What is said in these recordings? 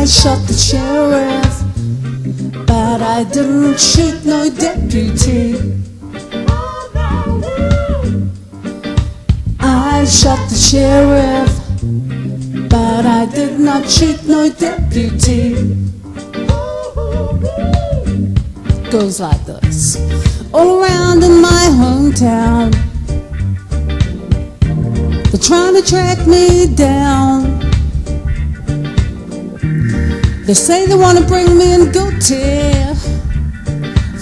shot the sheriff, but I didn't shoot no deputy. I shot the sheriff, but I did not shoot no deputy. Goes like this. All around in my hometown, they're trying to track me down. They say they want to bring me in guilty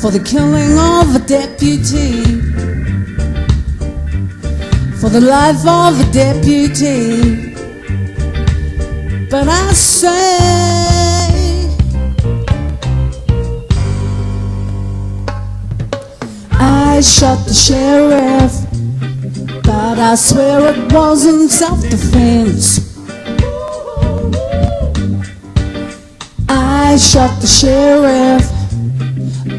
for the killing of a deputy, for the life of a deputy. But I say, I shot the sheriff, but I swear it wasn't self-defense. I shot the sheriff,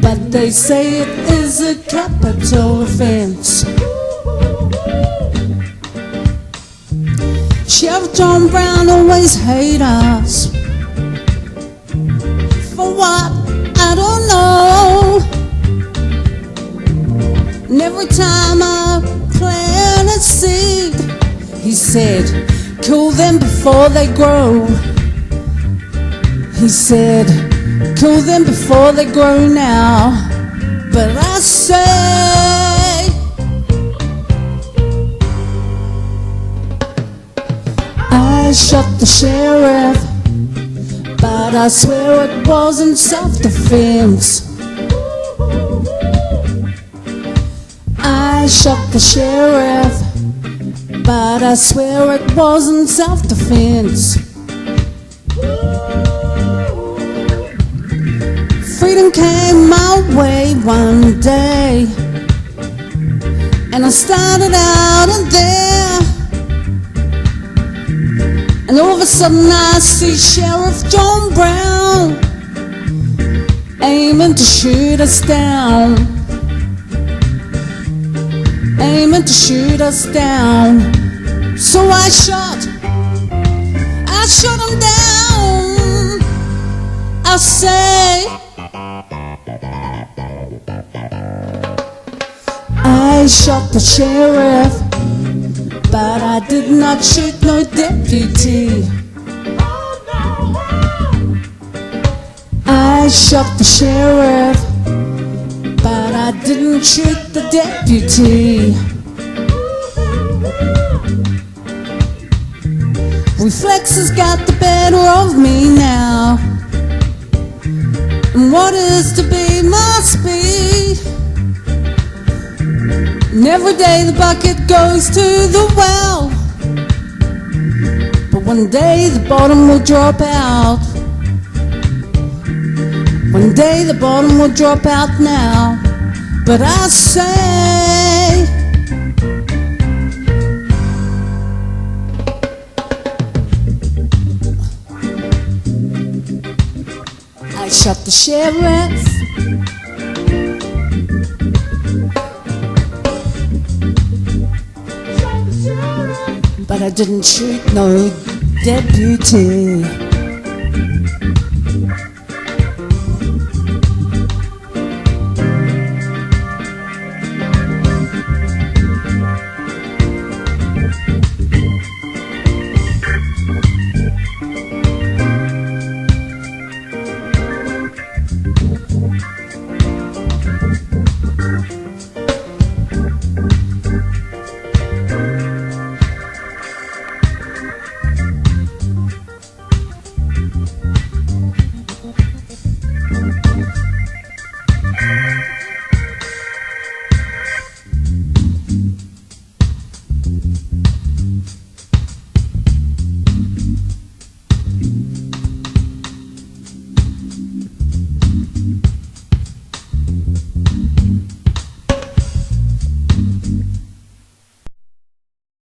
but they say it is a capital offense. Sheriff John Brown always hate us. For what? I don't know. And every time I plant a seed, he said, kill them before they grow. He said, kill them before they grow now. But I say, I shot the sheriff, but I swear it wasn't self-defense. I shot the sheriff, but I swear it wasn't self-defense. Freedom came my way one day, and I started out in there, and all of a sudden I see Sheriff John Brown aiming to shoot us down, aiming to shoot us down. So I shot him down. I say, I shot the sheriff, but I did not shoot no deputy. I shot the sheriff, but I didn't shoot the deputy. Reflexes got the better of me now, and what is to be must be. And every day the bucket goes to the well, but one day the bottom will drop out. One day the bottom will drop out now. But I say, I shot the sheriff, but I didn't shoot no deputy.